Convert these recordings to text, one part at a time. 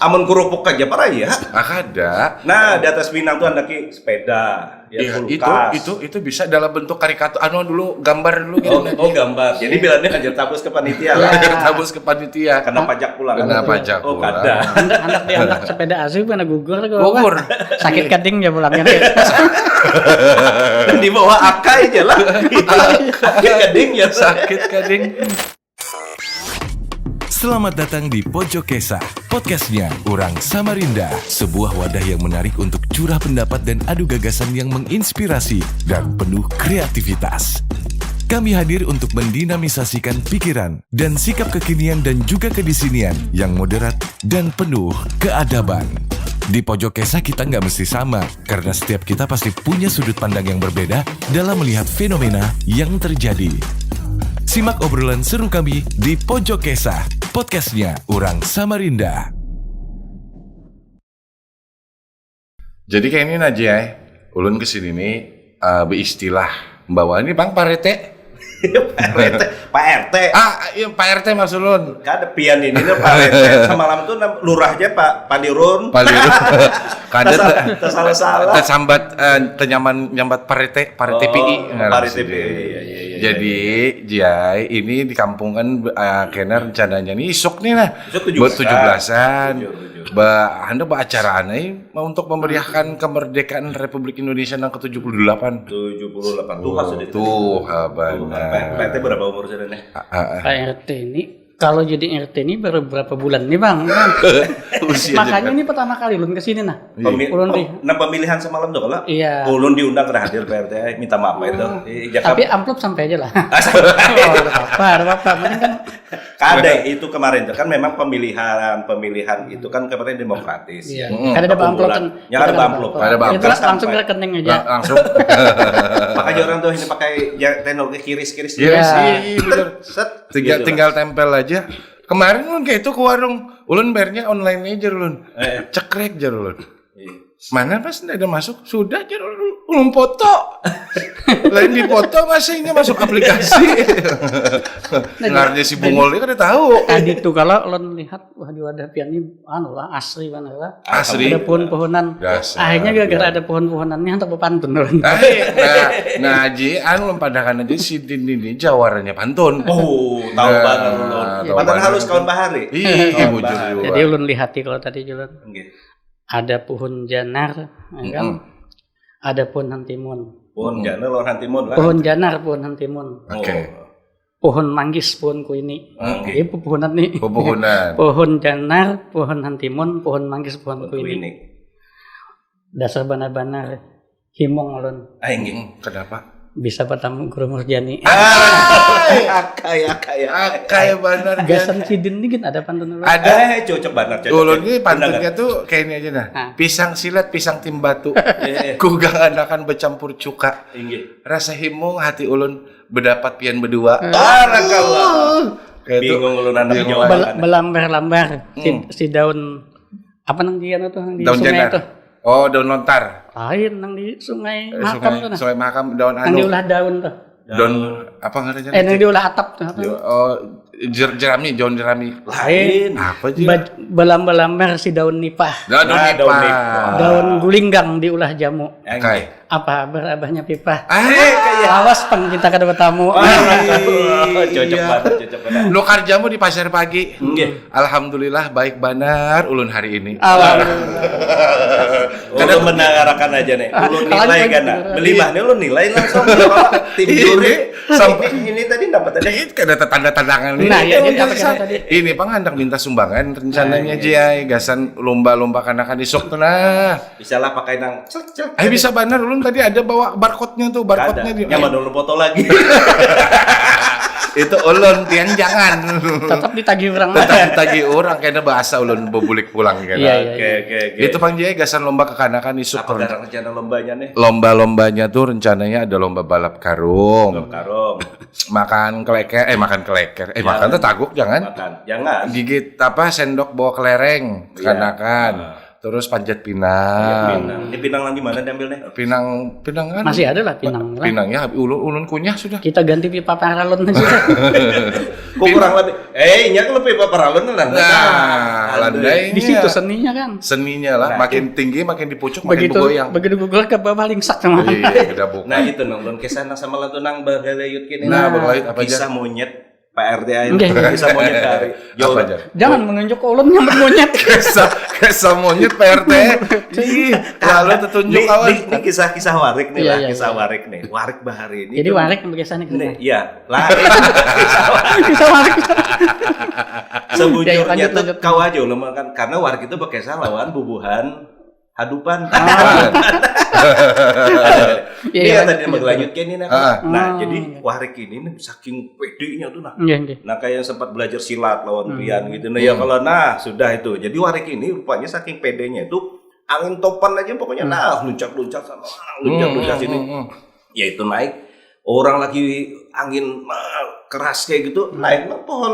Amun kerupuk aja parah ya. Ada. Nah, di atas Pinang tuh ada sepeda. Ya, itu bisa dalam bentuk karikatur. Dulu gambar dulu gitu. Gambar. Jadi bilangnya aja tabus ke panitia lah. Tabus ke panitia. Kena pajak pula. Pajak pula. kada. Anak diangkat sepeda asli pada gugur. Gugur. Sakit keting ya pulangnya. Dan di bawah akai aja lah. Sakit keting ya. Sakit kading. Selamat datang di Pojok Kesah, podcastnya Urang Samarinda. Sebuah wadah yang menarik untuk curah pendapat dan adu gagasan yang menginspirasi dan penuh kreativitas. Kami hadir untuk mendinamisasikan pikiran dan sikap kekinian dan juga kedisinian yang moderat dan penuh keadaban. Di Pojok Kesah kita nggak mesti sama, karena setiap kita pasti punya sudut pandang yang berbeda dalam melihat fenomena yang terjadi. Simak obrolan seru kami di Pojok Kesah, podcastnya Urang Samarinda. Jadi kayak ini aja ya, ulun kesini nih beristilah bawa ini Bang Parete. Pak RT. Iya Pak RT maksud ulun. Kada pian ini Pak RT semalam tuh lurahnya Pak Palirun. Kada salah. Tersambat nyambat Parete PI. Parete PI. Jadi Jai ini di kampung kan kena rencananya nih isuk nih lah. Buat 17-an. Anda acara aneh untuk memeriahkan kemerdekaan Republik Indonesia yang ke-78. 78 tuh maksudnya. Tuh, benar. Pak RT berapa umur sudah nih? Pak RT ini kalau jadi RT ini baru berapa bulan nih Bang? Makanya ini pertama kali ulun kesini nah. Pemilihan semalam tuh kalau? Iya. Ulun diundang ke hadir Pak RT, minta maaf itu. Tapi amplop sampai aja lah. Apa? Mending kan. Kada itu kemarin itu kan memang pemilihan itu kan kemarin demokratis. Iya. Kada ada amplop kan. Ya ada amplop. Itu langsung ke rekening aja. Langsung. Pakai orang tuh ini pakai teknologi kiris-kiris. Iya sih, bener. Tinggal tempel aja. Kemarin ulun kayak itu ke warung, ulun bayarnya online aja ulun. Cekrek aja ulun. Mana pas tidak ada masuk, sudah aja ulun foto. Lain di foto masih ini masuk aplikasi. Ngarnya si Bungol ini kan udah tahu. Tadi tuh kalau ulun lihat wah di wadah pian ini asri banget lah. Asri. Ada pohon-pohonan. Akhirnya gara-gara ada pohon-pohonannya untuk pantun ulun. Nah, Ji, ulun padakan aja si Din ini jawarannya pantun. Oh, tahu banget ulun. Pantun halus kawan bahari. Iya, bujur juga. Jadi ulun lihat kalau tadi ulun. Ada pohon janar, kan? Ada pohon hantimun. Pohon janar, pohon hantimun lah. Pohon janar, pohon hantimun. Oke. Pohon manggis, pohon kuini. Ini pepohonan nih. Pepohonan. Pohon janar, pohon hantimun, pohon manggis, pohon kuini. Dasar banar-banar himong ulun. Kenapa? Bisa bertemu Guru Murjani. Akai benar. Gasan Sidin ini kan ada pantun ulun. Ada cocok banget. Ulun ini pantunnya tuh kayak ini aja nah. Pisang silat, pisang timbatu. Kugang anakan bercampur cuka. Rasa himung hati ulun berdapat pian berdua. Barakallah. Bingung ulun anak Jawa. Belambar-lambar si daun apa nang dia tuh di daun sungai janar. tuh. Oh, daun lontar. Lain nang di sungai Mahakam tuh nah. Sungai Mahakam daun Nang diulah daun tuh. Daun apa ngarannya? Nang diulah atap tuh. Oh, jerami, daun jerami. Lain. Apa sih? Belambar si daun nipah. Daun nipah. Daun gulinggang diulah jamu. Oke. Apa berabahnya pipah? Kayak awas pang kita kada bertamu. Cocok banget. Nukar jamu di pasar pagi. Alhamdulillah baik benar ulun hari ini. Ulun menangarakan aja nih. Ulun nilai kan. Beli mah ulun nilai langsung. Tim juri sampai ini tadi dapat ada kada tanda-tandangan ini. Nah, ya jadi apa tadi? Ini pangandak minta sumbangan rencananya Jai gasan lomba-lomba kanakan isok tuh nah. Bisalah pakai nang. Bisa benar ulun tadi ada bawa barcode-nya tuh, barcode-nya di. Nyaman dulu foto lagi. Itu ulun pian jangan. Tetap ditagih orang. Tetap ditagih orang kayaknya bahasa ulun bebulik pulang kan. Oke. Itu Pang Jai gasan lomba kekanakan isuk. Apa rencana lombanya nih? Lomba-lombanya tuh rencananya ada lomba balap karung. Makan keleker. Makan tuh taguk jangan. Jangan. Gigit sendok bawa kelereng kekanakan. terus panjat pinang. Pinang. Di Pinang lagi mana diambilnya? Pinang kan? Masih ada lah Pinang. Pinangnya ulun kunyah sudah. Kita ganti pipa paralon aja. Kok kurang lebih? Nya kalau pipa paralon lah. Nah, landai Di situ seninya kan. Seninya lah, makin tinggi makin di pucuk makin Begitu bergoyang. begitu Google ke bawah lingsak sama. Iya, beda bukan. Nah itu nong kisah sama lantunang bagalayut kini. Nah, bagalayut apa aja? Kisah monyet Pak RT aja. Kisah monyet dari jauh Apa aja? Jangan menunjuk ulun yang bermonyet. Kisah monyet PRT. Ih, lalu tertunjuk kawan. Ini kisah warik nih Iya, lah, iya, kisah iya. warik nih. Warik bahari ini. Jadi tuh- warik biasanya Nih, gitu. iya. Lah. Bisa warik. Sebujurnya Ya, lanjut, tuh lanjut. kau aja ulun kan karena warik itu berkisah lawan bubuhan hadupan. Iya, Ini iya, yang tadi lanjut. berlanjut ini nah. Ah. Nah, Oh, jadi iya. warik ini nih saking pedenya tuh nah. Iya, iya. Nah kayak yang sempat belajar silat lawan Rian gitu. Nah ya kalau sudah itu. Jadi warik ini rupanya saking pedenya itu angin topan aja pokoknya luncak-luncak sama luncak-luncak sini. Ya itu naik. Orang lagi angin keras kayak gitu naik pohon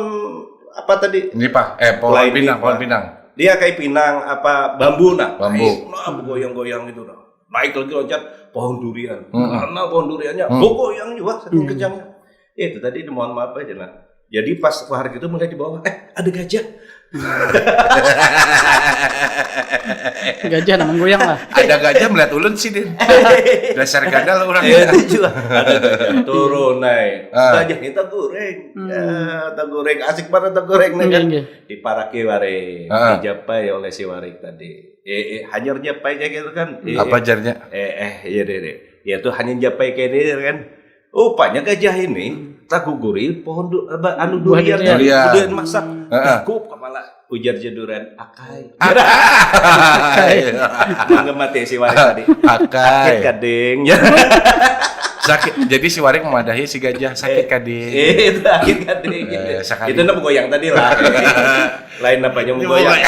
apa tadi? Ini Pak, pohon Lain pinang, nih, pohon Pak. pinang. Dia kayak pinang apa bambu Bambu. naik, goyang-goyang gitu nah. Naik lagi loncat pohon durian. Hmm. Karena pohon duriannya goyang juga saking kejangnya. Itu tadi mohon maaf aja lah. Jadi pas warik itu mulai di bawah, ada gajah. Gajah namanya goyang lah. Ada gajah melihat ulun sih, Din. Dasar gadal orangnya. Itu juga ada gajah turun naik. Gajah ini tak goreng. Ya, tak goreng asik banget tak goreng nih kan. Iya, iya. Diparaki warik, dijapai oleh si warik tadi. Hajar japai kayak gitu kan. Apa jarnya? Iya deh. Ya tuh hanya japai kayak ini kan. Rupanya gajah ini tak guguri pohon anu Buah durian. durian. Durian masak. Kup kepala ujar jeduran akai. Mangga mati si warik tadi. Akai. Kading ya. Sakit. Jadi si warik memadahi si gajah sakit kading. Itu akhir kading. Sakit. Itu nama goyang tadi lah. Lain apanya mau goyang.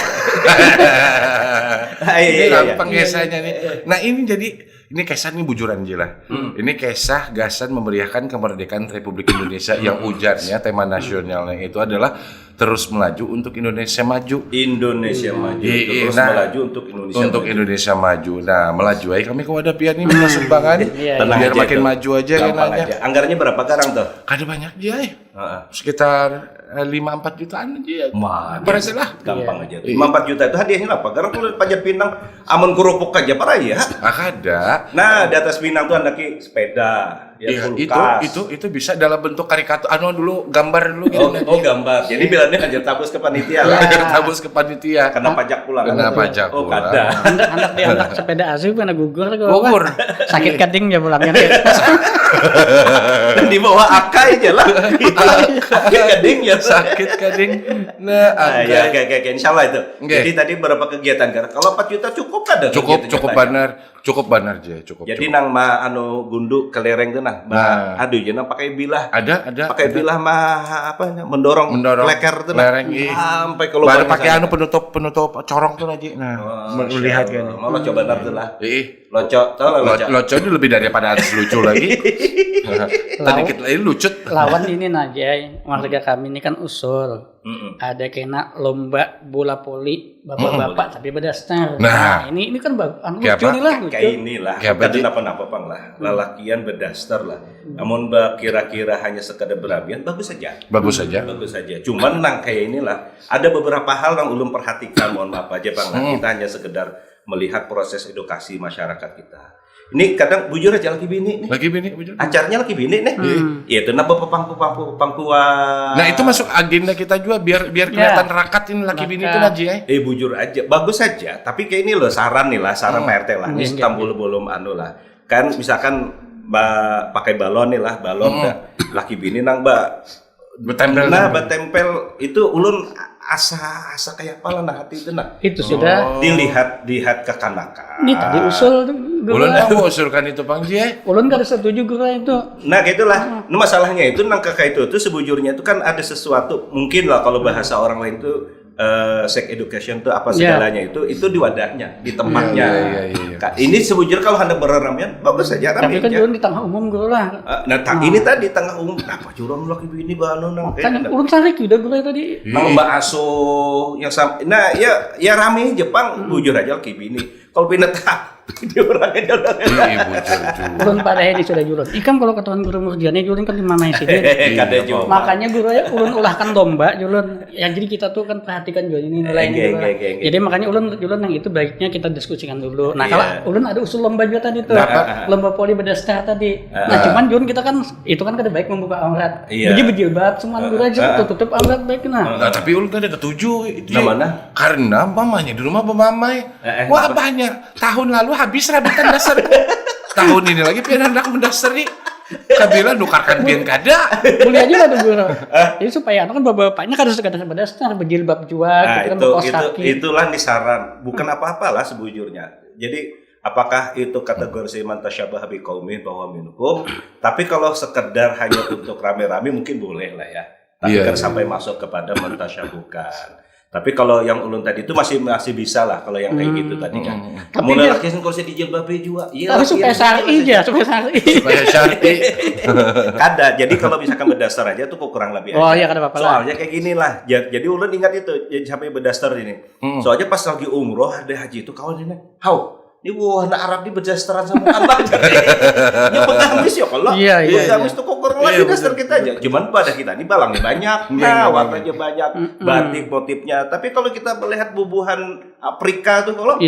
Ini Iya. gampang kisahnya nih. Nah ini jadi ini kisah nih bujuran Jila. Ini kisah gasan memeriahkan kemerdekaan Republik Indonesia yang ujarnya tema nasionalnya itu adalah terus melaju untuk Indonesia maju. Indonesia maju terus Nah, melaju untuk Indonesia untuk maju. Indonesia maju. Nah, melaju aja kami ke Wadapian ini minta sumbangan Iya, Tenang biar aja makin itu. maju aja Gampang nanya. aja. Anggarannya berapa sekarang tuh? Ada banyak aja ya. Heeh. Sekitar 5-4 jutaan aja ya. Berhasil lah. Gampang aja. 5-4 juta itu hadiahnya apa? Karena kalau panjat pinang aman kerupuk aja parah ya. Ada. Nah, di atas pinang tuh andaki sepeda, ya Iya, kulkas. itu bisa dalam bentuk karikatur. Anu dulu gambar dulu gitu. Oh gambar. Jadi bilangnya aja tabus ke panitia lah. Tabus ke panitia. Kena pajak pula kan. Kena pajak Oh, pula. kada. Anak diangkat sepeda asli mana gugur ke Gugur. bawah. Sakit kading ya pulangnya. Dan di bawah akai aja lah. Itu akai gading ya. Sakit kading. Nah, Ya, kayak insyaallah itu. Oke. Jadi tadi berapa kegiatan? Karena kalau 4 juta cukup ada. cukup benar aja, cukup. Jadi cukup. nang ma anu gundu kelereng tuh nah. Nah. Aduh, jadi pakai bilah. Ada. Pakai bilah mah apa mendorong leker tuh nah. lereng, iya. Sampai ke lubang. Baru pakai anu penutup corong tuh aja. Nah, melihat kan. Mau lo coba ntar tuh lah. Locok, Tahu lah locok. Locok itu lebih daripada harus lucu lagi. Tadi kita ini lucut. Lawan ini aja warga kami ini kan usul. Ada kena lomba bola voli bapak-bapak tapi berdasar. Nah. Ini kan lucu Kayak apa? nih lah lucu. Kayak inilah. Kayak apa, Tadi Ji? napa pang lah. Lelakian berdaster lah. Namun kira-kira hanya sekadar berabian bagus saja. Bagus saja. Bagus saja. Cuman nang kayak inilah ada beberapa hal yang ulun perhatikan. Mohon maaf aja bang. Nah, kita hanya sekedar melihat proses edukasi masyarakat kita. Ini kadang bujur aja lagi bini nih. Lagi bini, bujur. Acaranya lagi bini nih. Iya itu napa pangkuan. Nah, itu masuk agenda kita juga biar kelihatan rakat ini laki bini itu aja ya. Bujur aja, bagus saja. Tapi kayak ini loh saran nih lah, saran Pak RT lah. Ini tambul belum anu lah. Kan misalkan Mbak pakai balon nih lah, balon dah. Laki bini nang Mbak Bertempel. nah bertempel itu ulun asa kayak apa lah nah hati itu nah. Itu sudah. Dilihat kekanakan. Ini tadi usul tuh. Ulun mau usulkan itu Bang Ji. Ulun gak setuju gue itu. Nah kayak itulah. Nah, masalahnya itu nang kakak itu sebujurnya itu kan ada sesuatu mungkin lah kalau bahasa orang lain itu sex education itu apa segalanya itu di wadahnya, di tempatnya. Ini sebujur kalau hendak bereramian bagus saja tapi kan jualan di tengah umum guru lah. Ini tadi tengah umum apa curang lagi ini bano kan urun sarik udah guru tadi. Nang bakso yang nah ya rame Jepang bujur aja kibini. Kalau pindah dia orangnya Ulun pada ini sudah jualan. Ikan kalau ketahuan guru murjani jualan kan di mana sih? Makanya guru ya ulun ulahkan domba jualan. Ya jadi kita tuh kan perhatikan jualan ini nilai ini. Jadi makanya ulun jualan yang itu baiknya kita diskusikan dulu. Nah kalau ulun ada usul lomba juga tadi tuh. Lomba poli berdasar tadi. Nah cuman jualan kita kan itu kan kada baik membuka aurat. Jadi berjilbab semua guru aja tutup aurat baik nah. Tapi ulun kan ada ketujuh itu. Mana? Karena mamanya di rumah pemamai. Wah banyak. Tahun lalu habis rabitan dasar. Tahun ini lagi pian hendak mendasar nih. Kabila nukarkan pian kada. Boleh aja lah tuh guru. Jadi supaya kan bapaknya kada dasar berjilbab juga, itulah nih saran. Bukan apa-apalah sebujurnya. Jadi apakah itu kategori man tasyabbaha biqaumin bahwa minhum? Tapi kalau sekedar hanya untuk rame-rame mungkin boleh lah ya. Tapi kan sampai masuk kepada man tasyabbukan. Tapi kalau yang ulun tadi itu masih bisa lah kalau yang kayak gitu tadi kan. Kamu lagi kursi di jilbab juga. Iya. Tapi supaya syar'i aja, supaya syar'i. Kada. Jadi kalau misalkan berdasar aja tuh kurang lebih. Oh iya kada apa-apa lah. Soalnya kayak gini lah. Jadi ulun ingat itu sampai berdasar ini. Soalnya pas lagi umroh ada haji itu kawan ini. Ini nak Arab di berdastaran sama Allah. Ya pengamis ya kalau. Iya. Pengamis tuh kurang lagi dasar kita aja. Cuman pada kita ini balangnya banyak, warnanya banyak, batik motifnya. Tapi kalau kita melihat bubuhan Afrika tuh kalau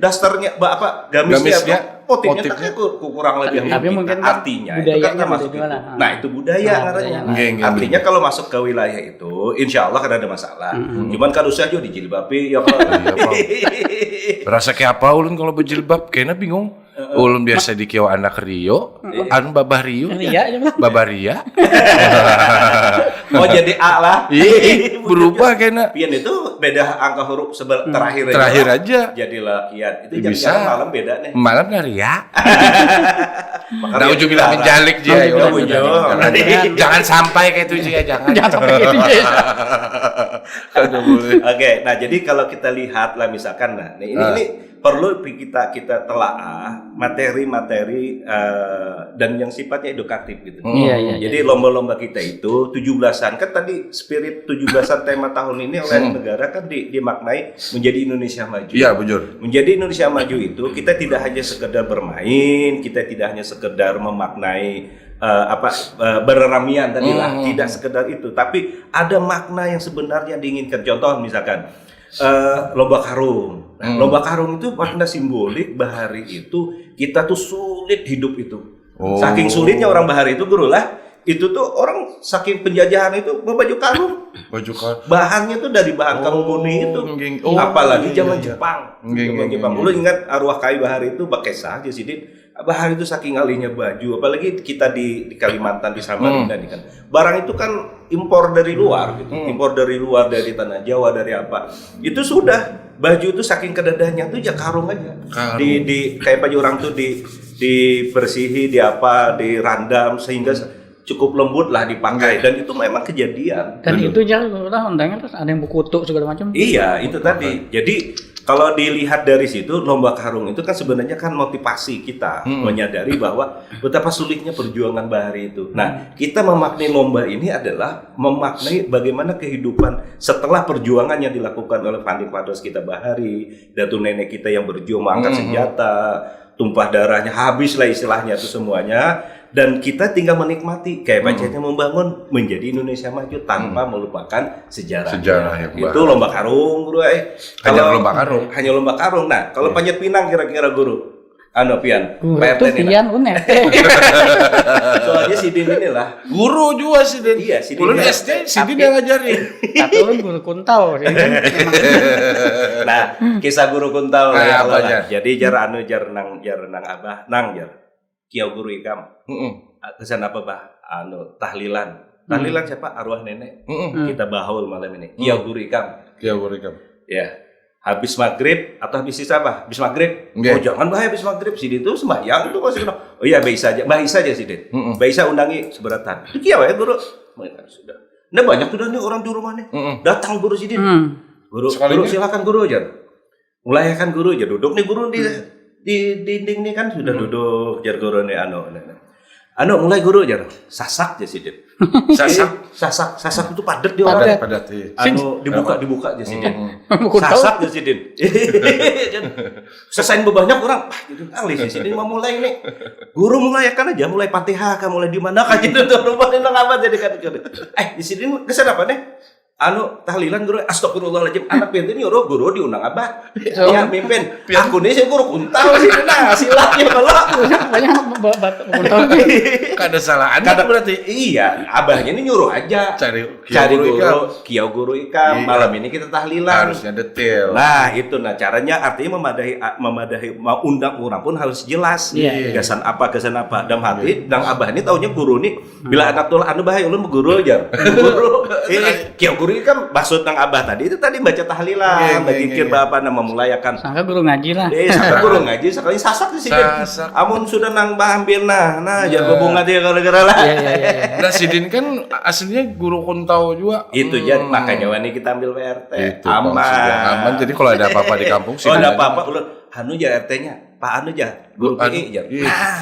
dasarnya gamisnya motifnya kurang lebih. Tapi mungkin artinya itu kan termasuk itu. Nah itu budaya katanya. Artinya kalau masuk ke wilayah itu, insya Allah kan ada masalah. Cuman kan usah juga dijilbabi ya kalau. Rasa kayak apa ulun kalau berjilbab? Kayaknya bingung. Ulun biasa di kieu anak Rio, anu babah Rio, babah Ria. Oh jadi A lah. Berubah kayaknya. Pian itu beda angka huruf terakhir aja. Jadilah kiat. Itu bisa. Malam beda nih. Malam Ria. Nah ujung bilang menjalik dia. Jangan sampai kayak itu ya, jangan. Jangan sampai kayak itu ya. Oke, nah jadi kalau kita lihat lah misalkan ini perlu kita telaah materi-materi dan yang sifatnya edukatif gitu. Jadi lomba-lomba kita itu 17-an kan tadi spirit 17-an tema tahun ini oleh negara kan dimaknai menjadi Indonesia Maju. Iya, betul. Menjadi Indonesia Maju itu kita tidak hanya sekedar bermain, kita tidak hanya sekedar memaknai bereramian tadi lah, tidak sekedar itu, tapi ada makna yang sebenarnya diinginkan. Contoh misalkan lomba karung. Lomba karung itu makna simbolik bahari itu kita tuh sulit hidup itu. Saking sulitnya orang bahari itu guru lah. Itu tuh orang saking penjajahan itu baju karung. Bahannya tuh dari bahan kamu murni itu. Apalagi zaman Jepang. Lu ingat arwah kai bahari itu pakai sah di sini. Bahari itu saking alihnya baju, apalagi kita di Kalimantan di Samarinda kan. Barang itu kan impor dari luar gitu. Impor dari luar dari tanah Jawa dari apa. Itu sudah baju itu saking kedadanya tuh ya karung aja. Di kayak baju orang tuh dibersihi, dirandam sehingga cukup lembut lah dipakai dan itu memang kejadian. Dan itu jangan undangan terus ada yang berkutuk segala macam. Iya, itu tadi. Jadi kalau dilihat dari situ lomba karung itu kan sebenarnya kan motivasi kita menyadari bahwa betapa sulitnya perjuangan bahari itu. Nah, kita memaknai lomba ini adalah memaknai bagaimana kehidupan setelah perjuangan yang dilakukan oleh Pandiklados kita bahari, datu nenek kita yang berjuang mengangkat senjata, tumpah darahnya habis lah istilahnya itu semuanya. Dan kita tinggal menikmati kayak bacanya membangun menjadi Indonesia Maju tanpa melupakan sejarah. Itu lomba karung guru Hanya lomba karung. Hanya lomba karung. Nah, kalau panjat pinang kira-kira guru Pian. Itu Pian unet. Soalnya Sidin inilah guru juga Sidin. Iya, Sidin. Ulun SD Sidin yang ngajarin. Tapi ulun guru kuntau. Nah, kisah guru kuntau ya Allah. Jadi jar nang abah nang jar. Kiau guru ikam. Kesan apa bah? Tahlilan. Tahlilan siapa? Arwah nenek. Kita bahaul malam ini. Kiau guru ikam. Ya. Habis maghrib atau habis sisa apa? Habis maghrib. Oh jangan bahaya habis maghrib. Sidin itu sembahyang tuh masih kena. Oh iya baik saja Sidin. Baik saja undangi seberatan. Itu kiau ya guru. Sudah. Nah banyak sudah nih orang di rumah nih. Datang guru Sidin. Guru silakan guru aja. Mulai kan guru aja duduk nih guru di dinding nih kan sudah duduk jar guru nih mulai guru aja. Sasak aja sih dia. Sasak itu padat dia orang. Padat. Dibuka aja sih dia. Sasak aja sih dia. Selesai banyak orang. Gitu kali sih dia mau mulai nih. Guru mulai kan aja mulai Fatihah kan mulai di mana kan gitu rumah nang apa jadi kan. Di sini kesan apa nih? Tahlilan guru astagfirullahaladzim anak pintu nyuruh guru diundang abah ya mimpin aku nih saya guru kuntal sih silatnya kalau banyak kuntal kada salah ada berarti iya abahnya ini nyuruh aja cari kiau guru ikam malam ini kita tahlilan harusnya detail nah itu caranya artinya memadahi mau undang orang pun harus jelas gasan apa dalam hati dan abah ini taunya guru nih bila anak tulah bahaya ulun guru aja guru kiau guru kan maksud nang abah tadi itu baca tahlilan, berzikir bapak nama mulayakan. Sangka guru ngaji lah. Sangka guru ngaji sekali sasak sih. Amun sudah nang hampir jangan bunga dia gara-gara lah. Nah Sidin kan aslinya guru kuntau juga. Itu jadi makanya wani kita ambil PRT. Aman. Jadi kalau ada apa-apa di kampung sih. Kalau ada apa-apa ulun RT-nya. Pak guru PI aja.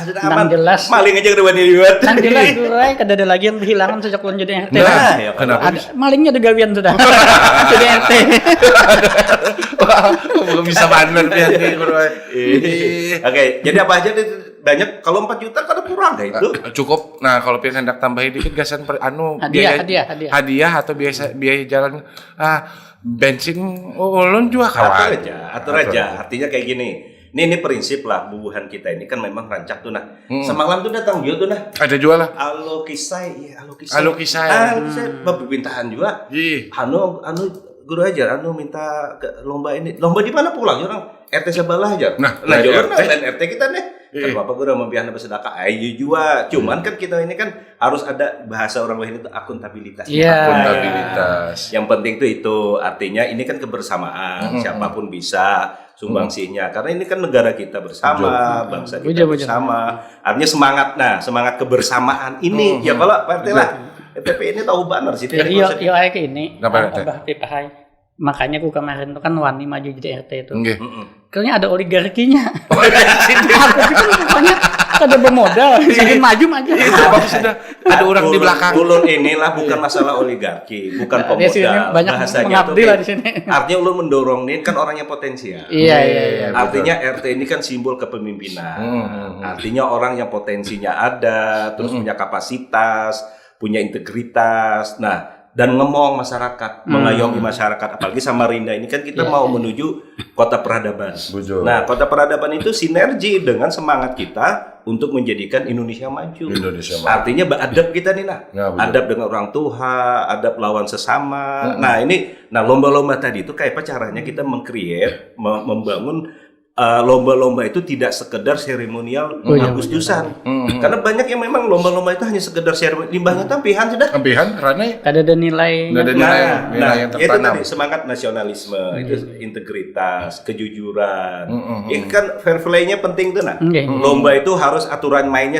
Sudah aman. Jelas. Maling aja kedua dilihat. Nang jelas guru kada ada lagi yang kehilangan sejak ulun jadi RT. Kenapa? Malingnya ada gawian sudah. Jadi RT. Bisa bandel dia guru. Oke, jadi apa aja banyak kalau 4 juta kada kurang enggak itu? Cukup. Nah, kalau pengen hendak tambahin dikit gasan hadiah atau biaya jalan bensin ulun juga kawan. Atur aja. Artinya kayak gini. Ini prinsip lah bubuhan kita ini kan memang rancak tuh semalam tuh datang dia tuh ada jual lah Alo kisai bebintahan juga guru aja minta ke lomba ini lomba di mana pulang orang RT sebelah aja nah RT kita nih kan bapak guru mau biar bersedekah ayo juga cuman kan kita ini kan harus ada bahasa orang lain itu akuntabilitas yang penting tuh itu artinya ini kan kebersamaan siapapun bisa sumbangsinya karena ini kan negara kita bersama bangsa kita bersama artinya semangat kebersamaan ini ya kalau Pak RT lah RTP ini tahu benar sih iya kayak ini Abah Pipahai makanya aku kemarin tuh kan wani maju jadi RT itu kayaknya ada oligarkinya aku kan pokoknya ada bermodal jadi maju itu sudah ada orang di belakang ulun inilah bukan masalah oligarki bukan pemodal bahasanya itu lah di sini artinya ulun mendorong nih kan orang yang potensial iya artinya RT ini kan simbol kepemimpinan artinya orang yang potensinya ada terus punya kapasitas punya integritas dan ngomong masyarakat, mengayomi masyarakat, apalagi Samarinda ini kan kita mau menuju kota peradaban. Nah, kota peradaban itu sinergi dengan semangat kita untuk menjadikan Indonesia maju. Artinya beradab kita nih adab dengan orang tua, adab lawan sesama. Lomba-lomba tadi itu kayak apa caranya kita meng-create, membangun lomba-lomba itu tidak sekedar seremonial Agustusan. Karena banyak yang memang lomba-lomba itu hanya sekedar seremonial. Limbahnya tampihan sudah. Karena ada nilai. Yang itu tadi semangat nasionalisme, itu integritas, kejujuran. Ini kan fair play-nya penting tuh Lomba itu harus aturan mainnya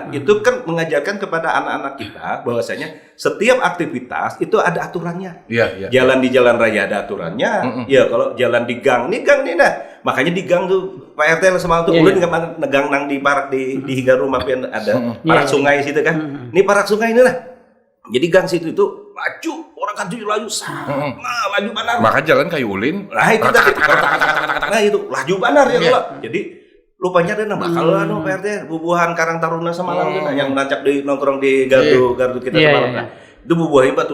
itu kan mengajarkan kepada anak-anak kita bahwasanya setiap aktivitas itu ada aturannya. Jalan di jalan raya ada aturannya. Kalau jalan di gang nih makanya di gang tuh Pak RT semalam tuh ulun negang nang di parak di hingga rumah pian ada parak sungai situ kan. Ini parak sungai ini jadi gang situ itu laju orang kan tuh laju laju benar. Maka jalan kayu ulin. Itu itu laju benar ya kalau. Jadi lupanya ada bakal Pak RT bubuhan Karang Taruna semalam yang nancap di nongkrong di gardu kita semalam itu bubuhannya Pak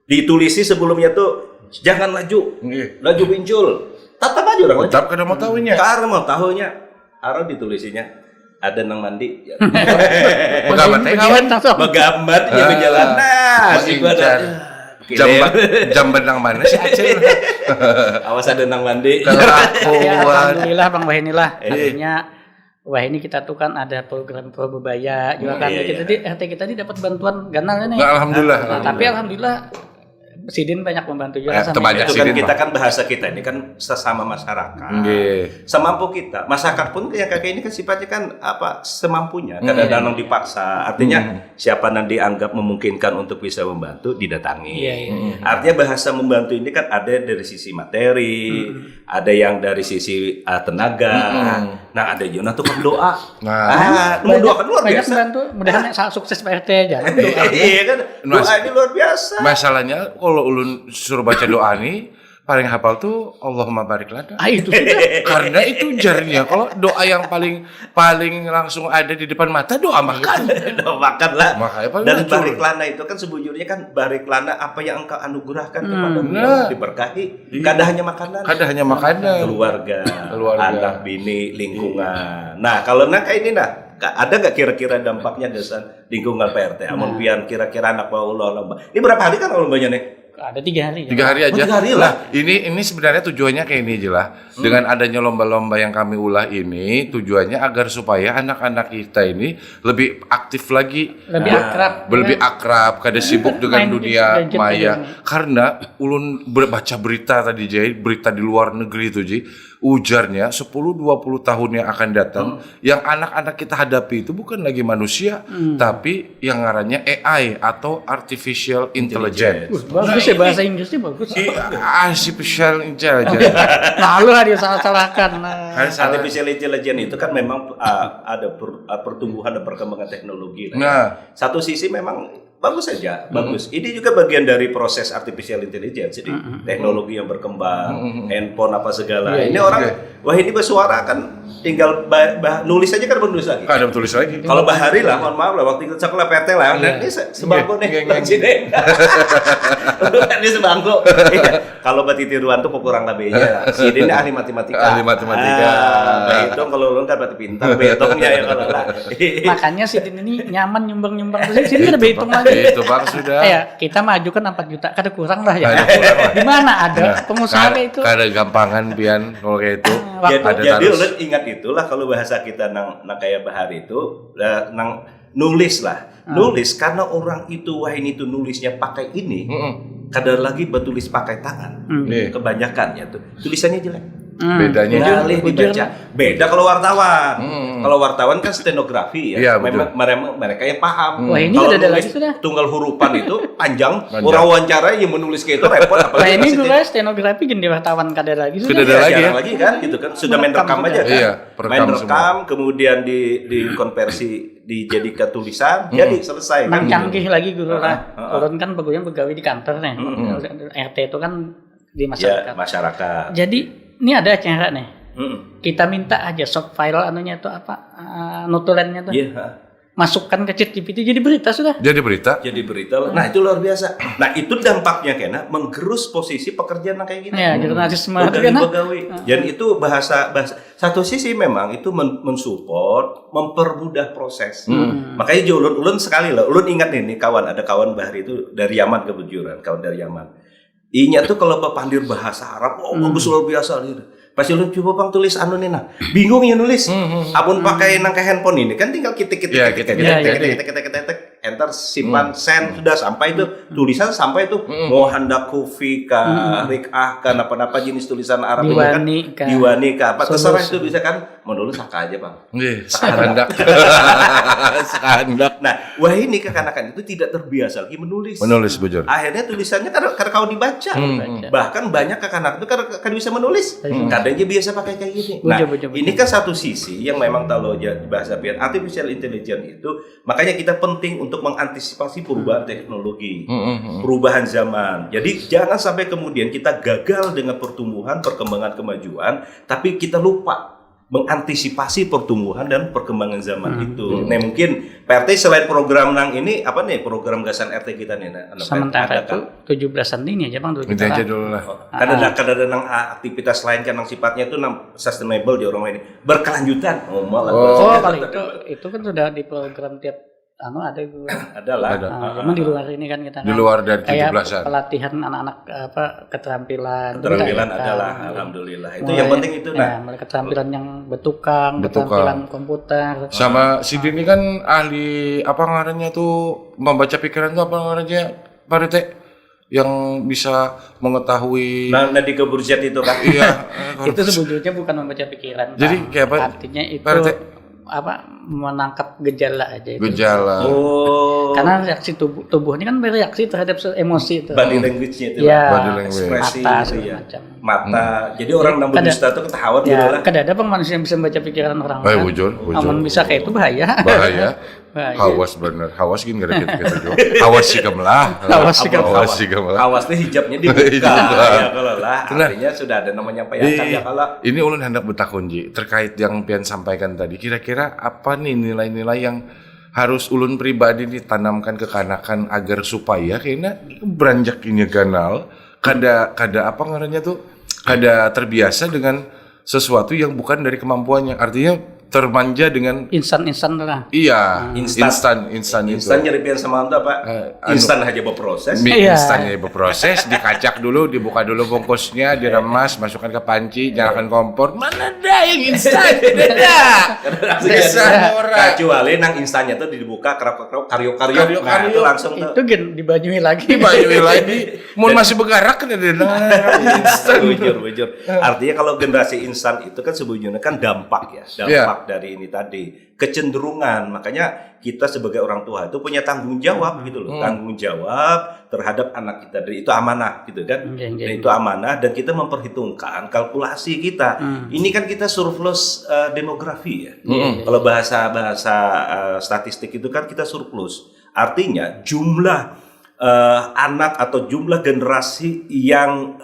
ditulisi sebelumnya tuh jangan laju pincul tetap aja orang tetap karena mau tahunya harus ditulisinya ada nang mandi begambat ya berjalan jam benang mana sih Aceh awas ada nang mandi alhamdulillah Bang Wahini lah artinya ini kita tuh kan ada program Probebaya juga kan kita di RT kita ini dapat bantuan ganal ini alhamdulillah tapi alhamdulillah Sidin banyak membantu juga sama banyak Itu kan Sidin, kita Pak. kan bahasa kita ini kan sesama masyarakat. Nggih. Semampu kita. Masyarakat pun yang kakek ini kan sifatnya kan semampunya. Kadang-kadang dipaksa. Artinya siapa yang dianggap memungkinkan untuk bisa membantu didatangi. Iya. Artinya bahasa membantu ini kan ada dari sisi materi, ada yang dari sisi tenaga. Nah, ada juga tukang doa. Mendoakan luar banyak biasa. membantu. Mudahan sukses Pak RT jalan doa. Iya kan. Doa ini luar biasa. Masalahnya kalau ulun suruh baca doa nih paling hafal tuh Allahumma barik lana. Itu sudah. Karena itu jarnya kalau doa yang paling langsung ada di depan mata doa makan. Doa makan lah. Makanya paling Dan muncul. barik lana itu kan sebujurnya kan barik lana apa yang engkau anugerahkan kepadamu diberkahi. Kada hanya makanan. Kada hanya makanan. Keluarga, Keluarga. anak, bini, lingkungan. Nah, kalau kayak ini ada nggak kira-kira dampaknya desan lingkungan PRT? Amun pian kira-kira anak bawa lomba. Ini berapa hari kan lombanya nih? Ada 3 hari. 3 hari aja. 3 hari lah. Nah, ini sebenarnya tujuannya kayak ini aja lah. Dengan adanya lomba-lomba yang kami ulah ini, tujuannya agar supaya anak-anak kita ini lebih aktif lagi, Lebih akrab. lebih akrab, kada sibuk dengan Main dunia gadget maya. aja. Karena ulun baca berita tadi Jay, berita di luar negeri itu Ji, ujarnya 10-20 tahun yang akan datang, yang anak-anak kita hadapi itu bukan lagi manusia, tapi yang ngarannya AI atau Artificial Intelligence. Bagus ya bahasa Inggrisnya bagus. Artificial Intelligence. Lalu dia salah-salahkan. Nah. Artificial intelligence itu kan memang ada pertumbuhan dan perkembangan teknologi. Nah. Satu sisi memang bagus saja, bagus. Ini juga bagian dari proses artificial intelligence. Jadi teknologi yang berkembang, handphone apa segala. Ini orang, wah ini bersuara kan tinggal nulis aja kan menulis lagi. Ada tulis lagi. Kalau Bahari lah, mohon maaf lah, waktu itu sekolah PT lah, nah ini sebangku nih, sini. Ini sebangku. Kalau Mbak Titi Ruan tuh kurang lebihnya, sini ini ahli matematika. Ahli matematika. Behitung kalau lu kan berarti pintar, behitungnya ya kalau lah. Makanya Sidin ini nyaman nyumbang-nyumbang terus sini ada berhitung lagi. Itu Bang sudah. Ya, kita maju kan 4 juta, kada kurang lah ya. Ada kurang lah. Di mana ada pengusaha kayak itu? Kada gampangan pian kalau kayak itu. Jadi ulun ingat itulah kalau bahasa kita nang kayak Bahari itu nang nulis lah. Nulis karena orang itu wah ini tuh nulisnya pakai ini. Kadar lagi bertulis pakai tangan. Kebanyakannya tuh tulisannya jelek. Bedanya Dalih dibaca. Beda kalau wartawan. Kalau wartawan kan stenografi Iya, ya. Memang mereka yang paham. Wah, ini kalau udah ada nulis lagi sudah. tunggal hurufan itu panjang. Orang wawancara yang menulis kayak itu repot. Nah ini gue stenografi gini wartawan kada lagi Sudah sudah. ada lagi ya? Jarang lagi kan gitu kan. Sudah main rekam aja kan. Iya, Main rekam kemudian dikonversi dijadikan tulisan jadi selesai kan. Canggih lagi guru lah. Orang kan pegawai di kantor nih. RT itu kan di Ya, masyarakat. masyarakat. Jadi ini ada acara nih. Kita minta aja soft file anunya itu apa notulennya tuh. Iya. Masukkan ke ChatGPT jadi berita sudah. jadi berita. Jadi berita. Nah, itu luar biasa. Nah, itu dampaknya kena menggerus posisi pekerjaan yang kayak gini. Ya, jurnalisme itu kan. Pegawai. Dan itu bahasa satu sisi memang itu mensupport, mempermudah proses. Makanya ulun sekali lah. Ulun ingat nih kawan, ada kawan Bahari itu dari Yaman kebetulan, kawan dari Yaman. Inya tuh kalau pandir bahasa Arab, bagus luar biasa gitu. Pas ulun coba Bang tulis anu nih nah. Bingung ya nulis. Abun pakai nang ke handphone ini kan tinggal ketik enter simpan send sudah sampai itu tulisan sampai itu mohandaku fika rikah kan apa jenis tulisan Arab itu kan diwani ka apa terserah itu bisa kan mau nulis saka aja Bang. Nggih, sekandak. Sekandak. Nah, wah ini kekanakan itu tidak terbiasa lagi menulis. Menulis bujur. Akhirnya tulisannya karena kau dibaca. Bahkan banyak kekanak itu karena bisa menulis. Kadangnya biasa pakai kayak gini. Nah, ini kan satu sisi yang memang kalau bahasa pian artificial intelligence itu makanya kita penting untuk mengantisipasi perubahan teknologi, perubahan zaman. Jadi jangan sampai kemudian kita gagal dengan pertumbuhan, perkembangan kemajuan, tapi kita lupa mengantisipasi pertumbuhan dan perkembangan zaman itu. Nah mungkin PRT selain program nang ini apa nih program gasan RT kita nih? Sementara itu 17-an ini aja Bang dulu Itu aja dulu lah. Kadang-kadang nang aktivitas lain kan nang sifatnya itu nang sustainable di orang ini berkelanjutan. Kali itu kan sudah di program tiap ada gue. Adalah. Cuman di luar ini kan kita di luar dari 17-an. Kayak pelatihan anak-anak keterampilan. Keterampilan adalah alhamdulillah. Itu yang penting itu keterampilan yang bertukang, keterampilan komputer. Sama si Dini kan ahli apa ngarannya tuh membaca pikiran tuh apa ngarannya Pak Rete? yang bisa mengetahui. Nah, di kebursiat itu kan. Iya. Itu sebetulnya bukan membaca pikiran. Jadi Pak. kayak apa? Artinya itu Berarti menangkap gejala aja itu. gejala. Oh. Karena reaksi tubuh ini kan bereaksi terhadap emosi itu. Body language-nya itu. Ya, Body language. Ekspresi mata gitu segala ya. macam. Mata. Jadi orang nambah dusta tuh ketawa dulu Ya, lah. kadang-kadang apa manusia yang bisa membaca pikiran orang Eh, lain. bujur. Amun bisa kayak itu bahaya. Bahaya. Bahaya. Hawas bener. Hawas gini gara gitu juga. Hawas sih lah. Hawas sih Hawas sih lah. Awasnya hijabnya dibuka. Ya kalau lah. Artinya sudah ada namanya payacan ya kalau. Ini ulun hendak bertakun Ji, terkait yang pian sampaikan tadi. Kira-kira apa nih nilai-nilai yang harus ulun pribadi ditanamkan ke kanakan agar supaya kayaknya beranjak ini ganal kada apa ngarannya tuh kada terbiasa dengan sesuatu yang bukan dari kemampuannya. Artinya termanja dengan Instan lah. iya Instan itu. Instan nyari pian sama anda pak. Instan aja berproses. Mie Iya. instannya berproses, dikacak dulu, dibuka dulu bungkusnya, diremas, masukkan ke panci, nyalakan kompor. Mana ada yang instan? Tidak ada. Bisa orang. Kecuali nang instannya tuh dibuka kerap-kerap karyo-karyo. Nah itu langsung tuh. Itu gen dibanyui lagi. Dibayui lagi. Mau masih bergerak kan ada instan. Bujur. Artinya kalau generasi instan itu kan sebetulnya kan dampak ya. Dampak dari ini tadi. Kecenderungan. Makanya kita sebagai orang tua itu punya tanggung jawab gitu loh. Tanggung jawab terhadap anak kita. Dan itu amanah gitu kan. Dan itu amanah dan kita memperhitungkan kalkulasi kita. Ini kan kita surplus demografi ya. Kalau bahasa statistik itu kan kita surplus. Artinya jumlah anak atau jumlah generasi yang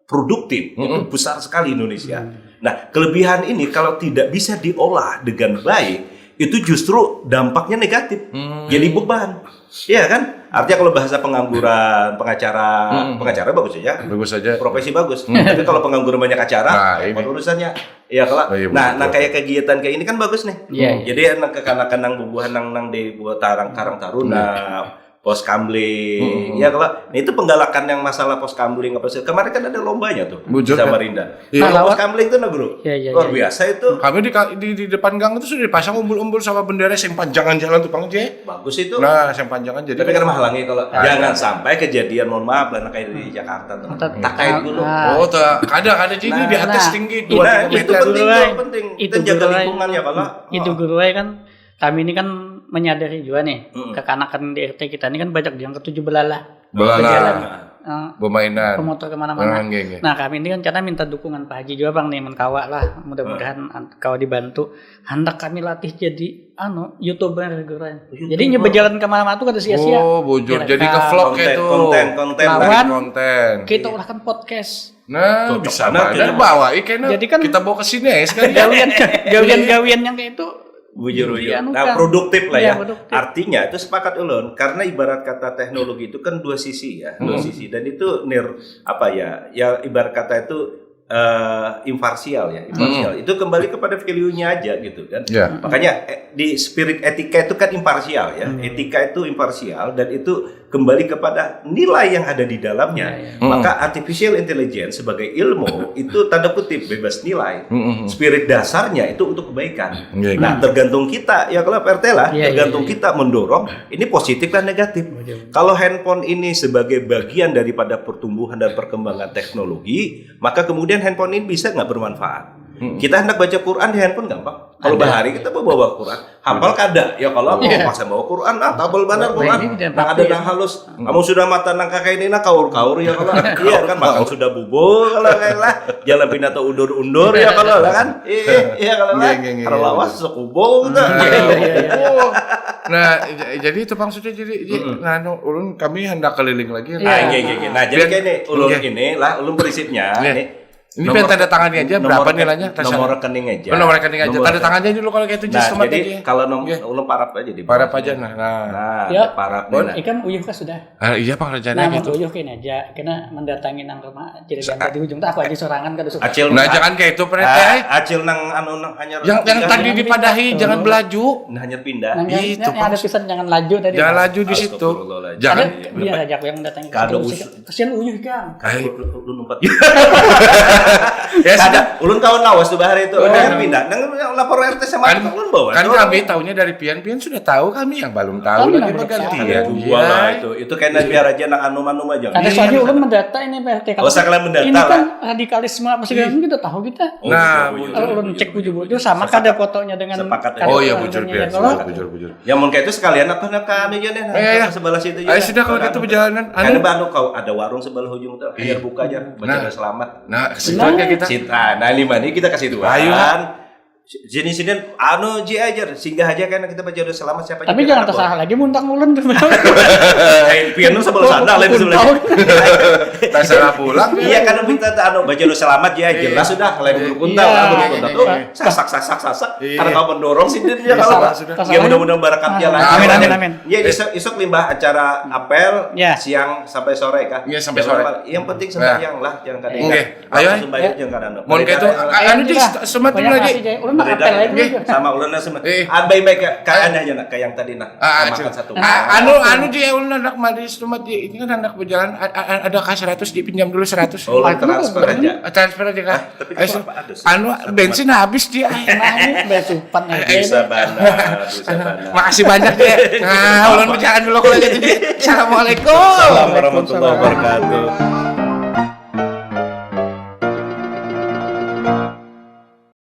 produktif itu besar sekali Indonesia. Nah, kelebihan ini kalau tidak bisa diolah dengan baik, itu justru dampaknya negatif. Jadi beban. Iya kan? Artinya kalau bahasa pengangguran, pengacara bagus aja. Bagus saja. Profesi bagus. Tapi kalau pengangguran banyak acara, apa urusannya? Ya kalau nah kayak kegiatan kayak ini kan bagus nih. Jadi anak kekanakan nang bubuhan nang di buat Karang Taruna, pos kamling, ya kalau itu penggalakan yang masalah pos kamling apa sih? Kemarin kan ada lombanya tuh di Samarinda. Nah, pos kamling itu nah bro, luar biasa itu. Kami di depan gang itu sudah dipasang umbul-umbul sama bendera yang panjangan jalan tuh Bang J. Bagus itu. Nah, yang panjangan jadi. Tapi kan menghalangi kalau jangan sampai kejadian mohon maaf lah kayak di Jakarta tuh. Takai dulu. Oh, kada jadi di atas tinggi 2 itu penting. Itu jaga lingkungan ya kalau. Itu guru kan kami ini kan menyadari juga nih kekanakan di RT kita ini kan banyak yang ketujuh belalah bermainan pemotor kemana-mana. Nah kami ini kan karena minta dukungan Pak Haji juga Bang nih menkawa lah mudah-mudahan kau dibantu hendak kami latih jadi YouTuber gitu. Jadi nyebejalan kemana-mana tuh kada sia-sia. Oh bujur jadi ke vlog kayak itu konten kita ulahkan podcast. Nah bisa ada bawa jadi kan kita bawa ke sini ya sekali gawian yang kayak itu. Bujur. Nah, produktif lah ya. Artinya itu sepakat ulun karena ibarat kata teknologi itu kan dua sisi ya, dua sisi dan itu ya ibarat kata itu imparsial ya, Itu kembali kepada value-nya aja gitu kan. Makanya di spirit etika itu kan imparsial ya. Etika itu imparsial dan itu kembali kepada nilai yang ada di dalamnya. Maka artificial intelligence sebagai ilmu itu tanda kutip bebas nilai. Spirit dasarnya itu untuk kebaikan. Nah, tergantung kita ya kalau RT lah, tergantung kita mendorong ini positif dan negatif. Kalau handphone ini sebagai bagian daripada pertumbuhan dan perkembangan teknologi, maka kemudian handphone ini bisa nggak bermanfaat. Kita hendak baca Quran di handphone gampang. Kalau bahari kita bawa Quran, hafal kada. Ya kalau mau masa bawa Quran, tabel benar Quran. Nang ada nang halus. Kamu sudah mata nang kakek ini nak kaur-kaur ya kalau. Iya kan makan sudah bubur kalau lah. Jalan pindah atau undur-undur ya kalau lah kan. Iya kalau lah. Kalau lawas sekubul gitu. Nah, jadi itu maksudnya ulun kami hendak keliling lagi. Nah, jadi kayak ini ulun ini lah ulun prinsipnya ini tanda tangannya aja berapa nilainya? Nomor rekening aja. Nomor rekening aja. Tanda tangannya dulu kalau kayak itu just nah, jadi kalau ulun parap aja di parap aja nah. Ya, parap ikan uyuh kan sudah. Iya Pak rencananya gitu. Nah, uyuh kene aja kena mendatangi nang rumah jadi di ujung tak aku aja sorangan kada suka. Nah, jangan kayak itu Pret. Acil nang hanya yang tadi dipadahi jangan belaju. Hanya pindah. Itu ada pesan jangan laju tadi. Jangan laju di situ. Jangan biar aja aku yang mendatangi. Kasihan uyuh kan. Lu numpat. Ya sudah. Kada, ulun kawan lawas tuh bahari itu. Udah pindah. Nang lapor RT sama Kan, ulun bawa. kan kami tahunya dari Pian sudah tahu, kami yang belum tahu Kami lagi yang pergantian. Dua lah itu kayaknya biar aja nang anum-anum aja. Karena soalnya ulun mendata ini PRT. Oh, sekalian mendata Ini kan lah. radikalisme apa segala macam kita tahu kita. Nah, Kalau ulun cek bujur-bujur sama kan ada fotonya dengan Sepakat. Oh iya bujur Pian, Kalau bujur. Ya mungkin itu sekalian apa anu aja deh. Iya. Sebelah situ Ayo sudah kalau gitu perjalanan. Kan baru kau ada warung sebelah ujung tuh. Biar buka aja. Baca selamat. Nah, situ aja kita. Cita, nah lima ini kita kasih tuan. Ayo. Sini anu Ji aja, singgah aja kan kita baca udah selamat siapa tapi jangan tersalah lagi muntang ulun tuh. Piano sebelah sana, lain sebelah. Terserah pulang. Iya kan minta anu baca udah selamat ya jelas sudah lain berkuntal tuh sasak karena kau mendorong sih dia kalau ya mudah-mudahan barakat jalan. Amin. Ya isok limbah acara apel siang sampai sore kah? Iya sampai sore. Yang penting sembahyang lah jangan kada. Ayo sembahyang jangan kada. Mau gitu anu di sematin lagi. Ulun mah apel lagi. Sama ulun semua. Baik-baik kayak aja nak kayak yang tadi nak. Makan satu. Anu dia ulun anak madis tumat ini kan anak berjalan ada kas 100 dipinjam dulu 100. Ulun transfer aja. Transfer aja kah? Tapi apa ada? Anu bensin habis dia. Besupan Bisa benar. Makasih banyak ya. Nah, ulun berjalan dulu kalau gitu. Assalamualaikum. Assalamualaikum warahmatullahi wabarakatuh.